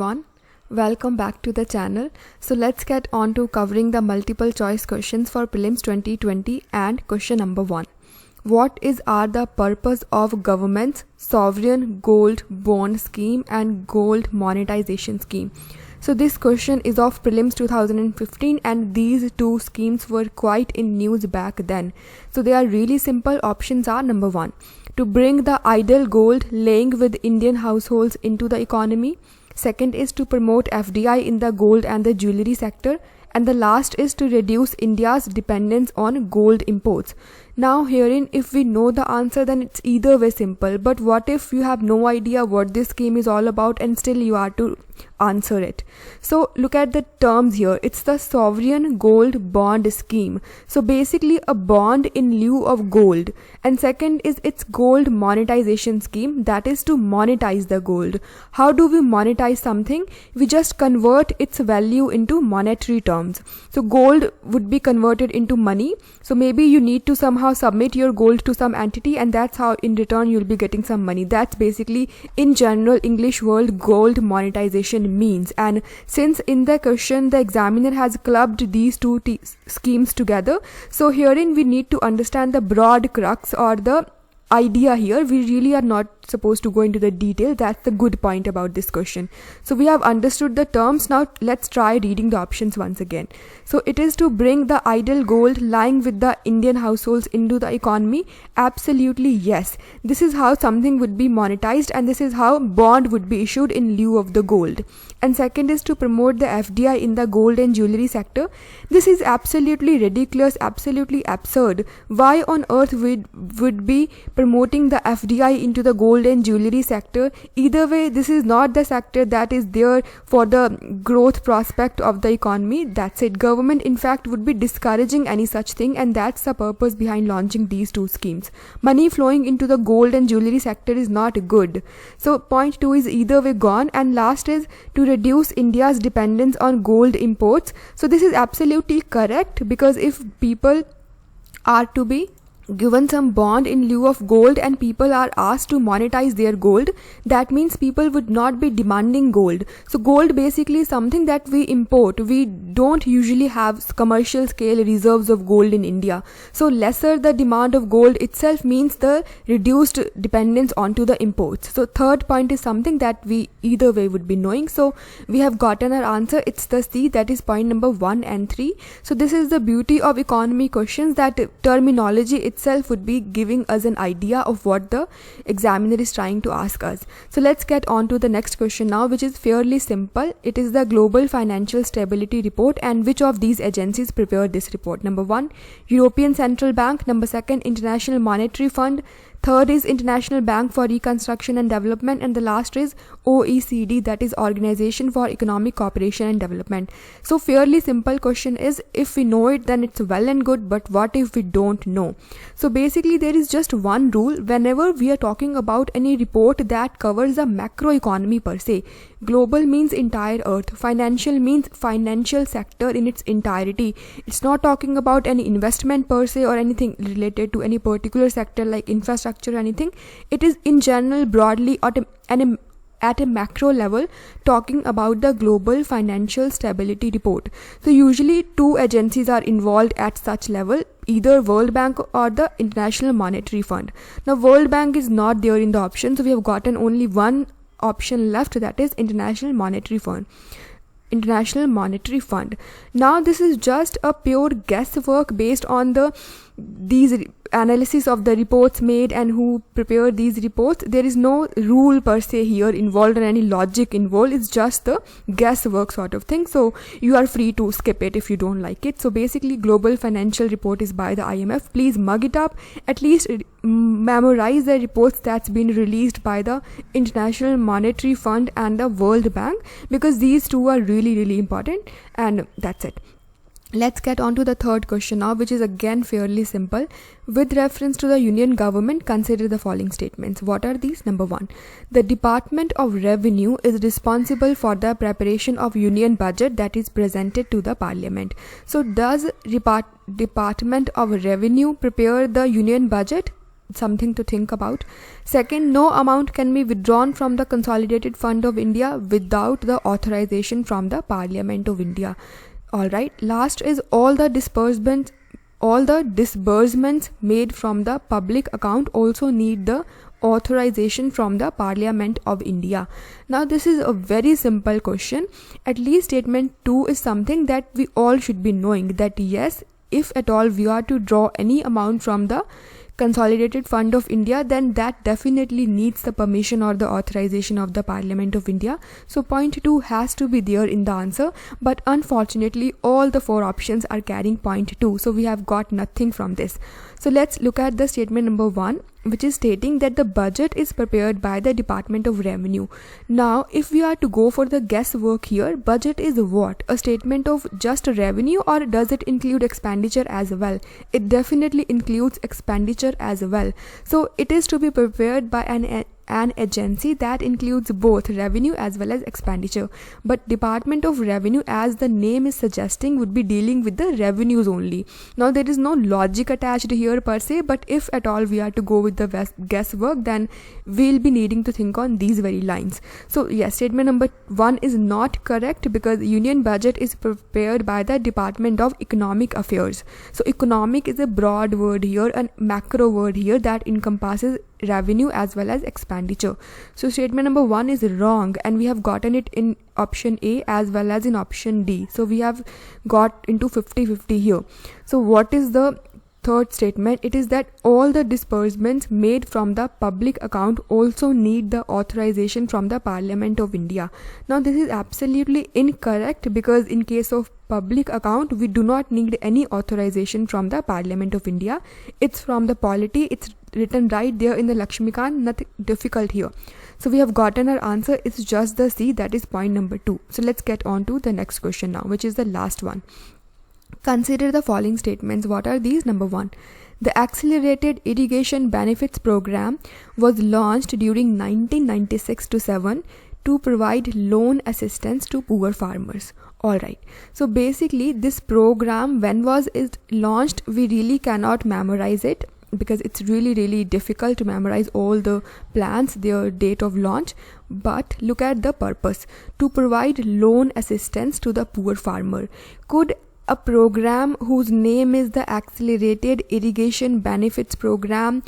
everyone. Welcome back to the channel. So let's get on to covering the multiple choice questions for prelims 2020 and question number 1. What are the purpose of government's sovereign gold bond scheme and gold monetization scheme? So this question is of prelims 2015 and these two schemes were quite in news back then. So they are really simple. Options are number 1. To bring the idle gold laying with Indian households into the economy. Second is to promote FDI in the gold and the jewelry sector. And the last is to reduce India's dependence on gold imports. Now herein, if we know the answer, then it's either way simple. But what if you have no idea what this scheme is all about and still you are to answer it? So look at the terms here. It's the sovereign gold bond scheme. So basically a bond in lieu of gold. And second is its gold monetization scheme, that is to monetize the gold. How do we monetize something? We just convert its value into monetary terms. So gold would be converted into money. So maybe you need to somehow submit your gold to some entity, and that's how in return you'll be getting some money. That's basically in general English world gold monetization means. And since in the question the examiner has clubbed these two schemes together, so herein we need to understand the broad crux or the idea here. We really are not supposed to go into the detail. That's the good point about this question. So we have understood the terms. Now let's try reading the options once again. So it is to bring the idle gold lying with the Indian households into the economy. Absolutely yes. This is how something would be monetized, and this is how bond would be issued in lieu of the gold. And second is to promote the FDI in the gold and jewelry sector. This is absolutely ridiculous, absolutely absurd. Why on earth would be promoting the FDI into the gold and jewelry sector? Either way, this is not the sector that is there for the growth prospect of the economy. That's it. Government in fact would be discouraging any such thing, and that's the purpose behind launching these two schemes. Money flowing into the gold and jewelry sector is not good. So point 2 is either way gone. And last is to reduce India's dependence on gold imports. So this is absolutely correct, because if people are to be given some bond in lieu of gold and people are asked to monetize their gold, that means people would not be demanding gold. So gold basically is something that we import. We don't usually have commercial scale reserves of gold in India. So lesser the demand of gold itself means the reduced dependence onto the imports. So third point is something that we either way would be knowing. So we have gotten our answer. It's the C, that is point number 1 and 3. So this is the beauty of economy questions, that terminology itself would be giving us an idea of what the examiner is trying to ask us. So let's get on to the next question now, which is fairly simple. It is the Global Financial Stability Report, and which of these agencies prepared this report? Number 1, European Central Bank. Number 2, International Monetary Fund. Third is International Bank for Reconstruction and Development, and the last is OECD, that is Organization for Economic Cooperation and Development. So fairly simple question is, if we know it then it's well and good, but what if we don't know? So basically there is just one rule whenever we are talking about any report that covers the macro economy per se. Global means entire earth, financial means financial sector in its entirety. It's not talking about any investment per se or anything related to any particular sector like infrastructure or anything. It is in general broadly at a macro level talking about the Global Financial Stability Report. So usually two agencies are involved at such level, either World Bank or the International Monetary Fund. Now World Bank is not there in the option, so we have gotten only one option left, that is International Monetary Fund. International Monetary Fund. Now this is just a pure guesswork based on these analysis of the reports made and who prepared these reports. There is no rule per se here involved or any logic involved. It's just the guesswork sort of thing. So you are free to skip it if you don't like it. So basically Global Financial Report is by the IMF. Please mug it up. At least memorize the reports that's been released by the International Monetary Fund and the World Bank, because these two are really, really important. And that's it. Let's get on to the third question now, which is again fairly simple. With reference to the Union government, consider the following statements. What are these? Number 1, the Department of Revenue is responsible for the preparation of Union budget that is presented to the Parliament. So does Department of Revenue prepare the Union budget? something to think about. Second, no amount can be withdrawn from the Consolidated Fund of India without the authorization from the Parliament of India. Alright, last is all the disbursements made from the public account also need the authorization from the Parliament of India. Now this is a very simple question. At least statement 2 is something that we all should be knowing, that yes, if at all we are to draw any amount from the Consolidated Fund of India, then that definitely needs the permission or the authorization of the Parliament of India. So point 2 has to be there in the answer, but unfortunately all the 4 options are carrying point 2, so we have got nothing from this. So let's look at the statement number 1, which is stating that the budget is prepared by the Department of Revenue. Now if we are to go for the guesswork here, budget is what? A statement of just revenue, or does it include expenditure as well? It definitely includes expenditure as well. So it is to be prepared by an agency that includes both revenue as well as expenditure, but Department of Revenue, as the name is suggesting, would be dealing with the revenues only. Now there is no logic attached here per se, but if at all we are to go with the guesswork, then we'll be needing to think on these very lines. So yes, statement number 1 is not correct, because union budget is prepared by the Department of Economic Affairs. So economic is a broad word here, a macro word here that encompasses revenue as well as expenditure. So statement number 1 is wrong, and we have gotten it in option A as well as in option D. So we have got into 50-50 here. So what is the third statement? It is that all the disbursements made from the public account also need the authorization from the Parliament of India. Now this is absolutely incorrect, because in case of public account we do not need any authorization from the Parliament of India. It's from the polity. It's written right there in the Lakshmikant, nothing difficult here. So we have gotten our answer. It's just the C, that is point number 2. So let's get on to the next question now, which is the last one. Consider the following statements. What are these? Number 1, the Accelerated Irrigation Benefits Program was launched during 1996-7 to provide loan assistance to poor farmers. Alright, so basically this program, when was it launched? We really cannot memorize it, because it's really difficult to memorize all the plans, their date of launch. But look at the purpose: to provide loan assistance to the poor farmer. Could a program whose name is the Accelerated Irrigation Benefits Program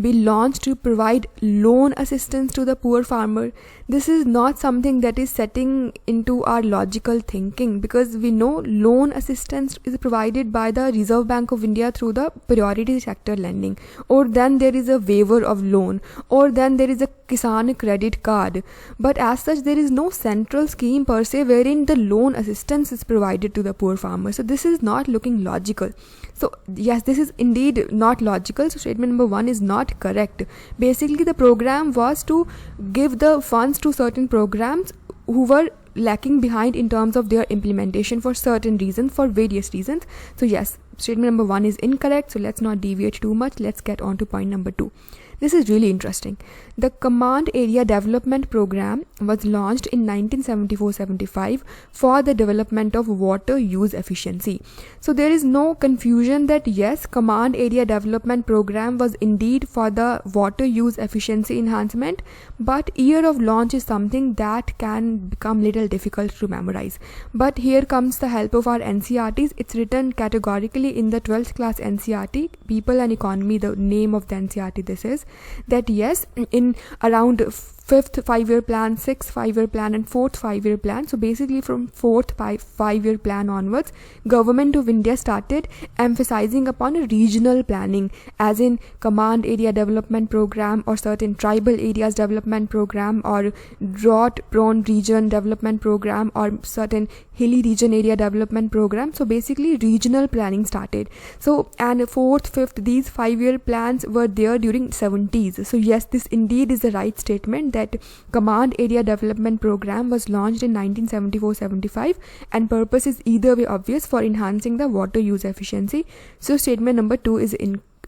be launched to provide loan assistance to the poor farmer? This is not something that is setting into our logical thinking, because we know loan assistance is provided by the Reserve Bank of India through the priority sector lending, or then there is a waiver of loan, or then there is a Kisan credit card. But as such, there is no central scheme per se wherein the loan assistance is provided to the poor farmer. So this is not looking logical. So yes, this is indeed not logical. So statement number 1 is not correct. Basically the program was to give the funds to certain programs who were lacking behind in terms of their implementation for certain reasons, for various reasons. So yes, statement number 1 is incorrect. So let's not deviate too much. Let's get on to point number 2. This is really interesting. The Command Area Development Program was launched in 1974-75 for the development of water use efficiency. So there is no confusion that yes, Command Area Development Program was indeed for the water use efficiency enhancement, but year of launch is something that can become little difficult to memorize. But here comes the help of our NCERTs. It's written categorically in the 12th class NCERT, People and Economy, the name of the NCERT this is, that yes, in around 5th 5-year plan, 6th 5-year plan and 4th 5-year plan, so basically from 4th 5-year plan onwards, Government of India started emphasizing upon a regional planning, as in Command Area Development Program, or certain tribal areas development program, or drought prone region development program, or certain hilly region area development program. So basically regional planning started. So and 4th 5th, these 5-year plans were there during 70s. So yes, this indeed is the right statement, that Command Area Development Program was launched in 1974-75, and purpose is either way obvious, for enhancing the water use efficiency. So statement number 2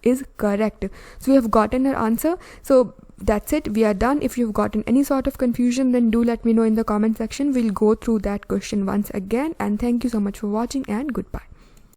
is correct. So we have gotten our answer. So that's it, we are done. If you've gotten any sort of confusion, then do let me know in the comment section. We'll go through that question once again, and thank you so much for watching, and goodbye.